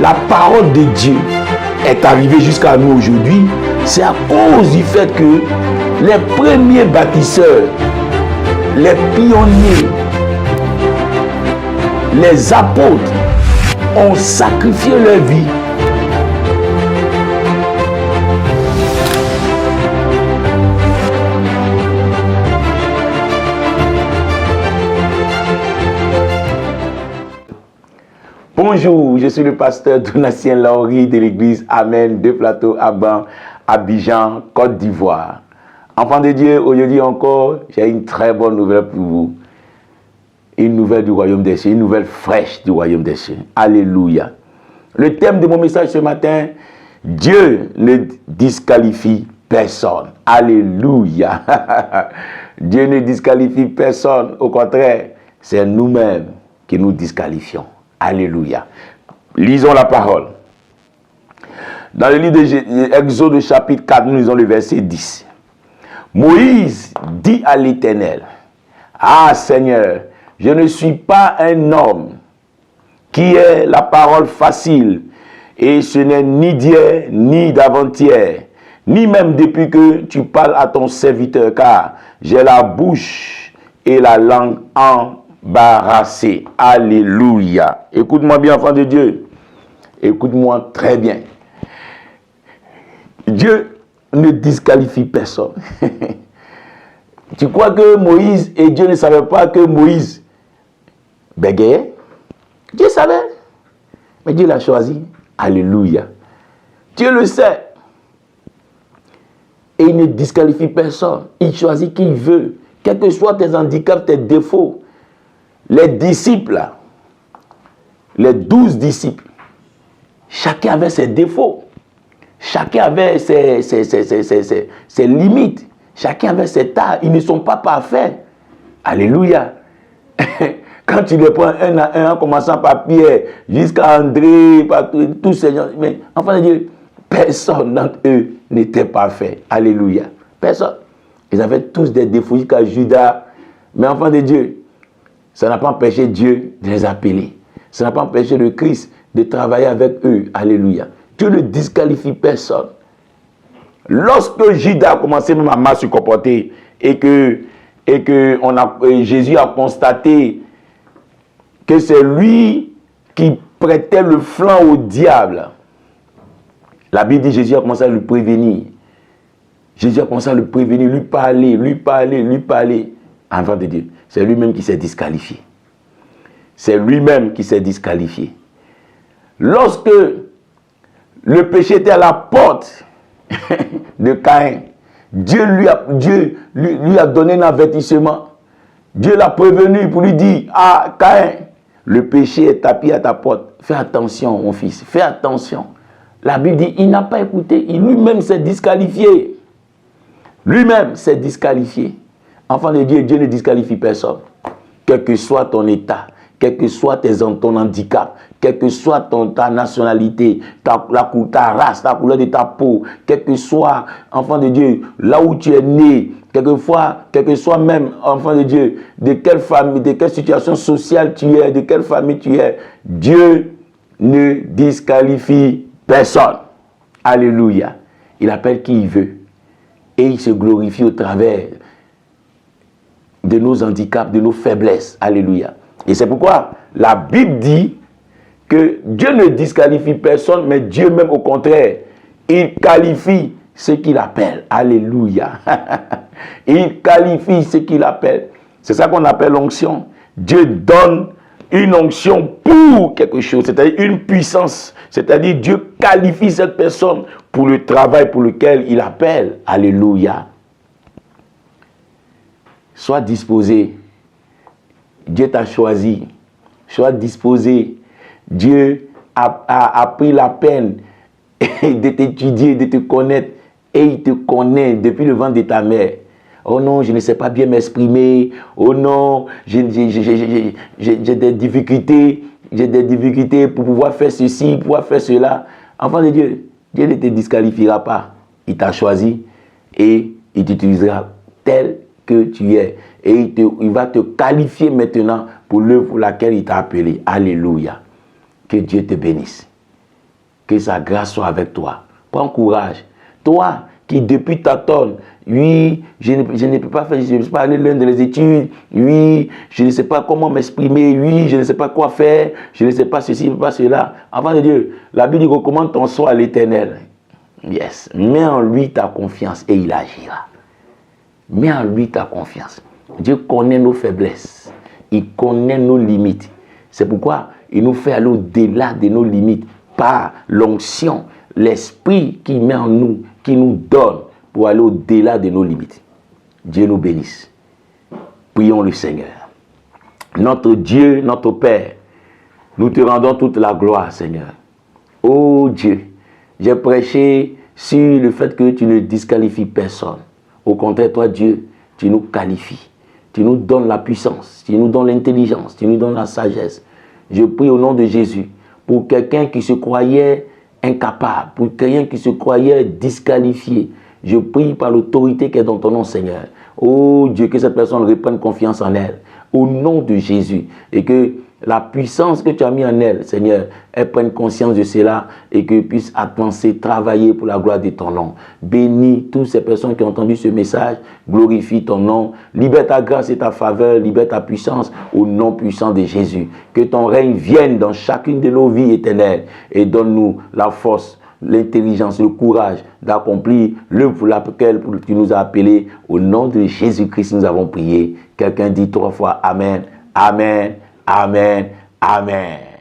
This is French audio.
la parole de Dieu est arrivée jusqu'à nous aujourd'hui, c'est à cause du fait que les premiers bâtisseurs, les pionniers, les apôtres ont sacrifié leur vie. Bonjour, je suis le pasteur Donatien Lauri de l'église Amen de Plateau Aban, Abidjan, Côte d'Ivoire. Enfants de Dieu, aujourd'hui encore, j'ai une très bonne nouvelle pour vous. Une nouvelle du royaume des cieux, une nouvelle fraîche du royaume des cieux. Alléluia. Le thème de mon message ce matin, Dieu ne disqualifie personne. Alléluia. Dieu ne disqualifie personne. Au contraire, c'est nous-mêmes qui nous disqualifions. Alléluia. Lisons la parole. Dans le livre d'Exode chapitre 4, nous lisons le verset 10. Moïse dit à l'Éternel, « Ah Seigneur, je ne suis pas un homme qui ait la parole facile, et ce n'est ni d'hier ni d'avant-hier, ni même depuis que tu parles à ton serviteur, car j'ai la bouche et la langue embarrassée. » Alléluia. Écoute-moi bien, enfant de Dieu. Écoute-moi très bien. Dieu ne disqualifie personne. Tu crois que Moïse et Dieu ne savaient pas que Moïse bégayait? Dieu savait. Mais Dieu l'a choisi. Alléluia. Dieu le sait. Et il ne disqualifie personne. Il choisit qui il veut. Quels que soient tes handicaps, tes défauts. Les disciples, les 12 disciples, chacun avait ses défauts. Chacun avait ses limites. Chacun avait ses tares. Ils ne sont pas parfaits. Alléluia. Quand tu les prends un à un, en commençant par Pierre, jusqu'à André, par tous ces gens, mais enfin, Dieu, personne d'entre eux n'était parfait. Alléluia. Personne. Ils avaient tous des défauts jusqu'à Judas. Mais enfant de Dieu, ça n'a pas empêché Dieu de les appeler. Ça n'a pas empêché le Christ de travailler avec eux. Alléluia. Dieu ne disqualifie personne. Lorsque Judas a commencé même à mal se comporter et que Jésus a constaté que c'est lui qui prêtait le flanc au diable, la Bible dit que Jésus a commencé à le prévenir. Jésus a commencé à le prévenir, lui parler. Enfant de Dieu, c'est lui-même qui s'est disqualifié. C'est lui-même qui s'est disqualifié. Lorsque le péché était à la porte de Caïn, Dieu lui a donné un avertissement. Dieu l'a prévenu pour lui dire, « Ah, Caïn, le péché est tapis à ta porte. Fais attention, mon fils, fais attention. » La Bible dit, il n'a pas écouté. Il lui-même s'est disqualifié. Lui-même s'est disqualifié. Enfant de Dieu, Dieu ne disqualifie personne. Quel que soit ton état, quel que soit ton handicap, quelle que soit ta nationalité, ta race, ta couleur de ta peau, quel que soit, enfant de Dieu, là où tu es né, quel que soit même, enfant de Dieu, de quelle famille, de quelle situation sociale tu es, de quelle famille tu es, Dieu ne disqualifie personne. Alléluia. Il appelle qui il veut. Et il se glorifie au travers de nos handicaps, de nos faiblesses. Alléluia. Et c'est pourquoi la Bible dit que Dieu ne disqualifie personne, mais Dieu même au contraire, il qualifie ce qu'il appelle. Alléluia. Il qualifie ce qu'il appelle. C'est ça qu'on appelle l'onction. Dieu donne une onction pour quelque chose, c'est-à-dire une puissance. C'est-à-dire Dieu qualifie cette personne pour le travail pour lequel il appelle. Alléluia. Sois disposé. Dieu t'a choisi. Sois disposé. Dieu a pris la peine de t'étudier, de te connaître. Et il te connaît depuis le ventre de ta mère. Oh non, je ne sais pas bien m'exprimer. Oh non, j'ai des difficultés. J'ai des difficultés pour pouvoir faire ceci, pour pouvoir faire cela. Enfant de Dieu, Dieu ne te disqualifiera pas. Il t'a choisi et il t'utilisera tel que tu es. Et il va te qualifier maintenant pour l'œuvre pour laquelle il t'a appelé. Alléluia. Que Dieu te bénisse. Que sa grâce soit avec toi. Prends courage. Toi qui depuis t'attends, oui, je ne peux pas faire, je ne peux pas aller l'un des études, oui, je ne sais pas comment m'exprimer, oui, je ne sais pas quoi faire, je ne sais pas ceci, pas cela. Avant de Dieu, la Bible dit recommande ton soi à l'Éternel. Yes. Mets en lui ta confiance et il agira. Mets en lui ta confiance. Dieu connaît nos faiblesses. Il connaît nos limites. C'est pourquoi il nous fait aller au-delà de nos limites par l'onction, l'esprit qu'il met en nous, qui nous donne pour aller au-delà de nos limites. Dieu nous bénisse. Prions le Seigneur. Notre Dieu, notre Père, nous te rendons toute la gloire, Seigneur. Oh Dieu, j'ai prêché sur le fait que tu ne disqualifies personne. Au contraire, toi, Dieu, tu nous qualifies. Tu nous donnes la puissance, tu nous donnes l'intelligence, tu nous donnes la sagesse. Je prie au nom de Jésus pour quelqu'un qui se croyait incapable, pour quelqu'un qui se croyait disqualifié. Je prie par l'autorité qui est dans ton nom, Seigneur. Oh Dieu, que cette personne reprenne confiance en elle. Au nom de Jésus. Et que la puissance que tu as mis en elle, Seigneur, elle prenne conscience de cela et qu'elle puisse avancer, travailler pour la gloire de ton nom. Bénis toutes ces personnes qui ont entendu ce message. Glorifie ton nom. Libère ta grâce et ta faveur. Libère ta puissance au nom puissant de Jésus. Que ton règne vienne dans chacune de nos vies éternelles et donne-nous la force, l'intelligence, le courage d'accomplir l'œuvre pour laquelle tu nous as appelés. Au nom de Jésus-Christ, nous avons prié. Quelqu'un dit 3 fois Amen, Amen, Amen, Amen.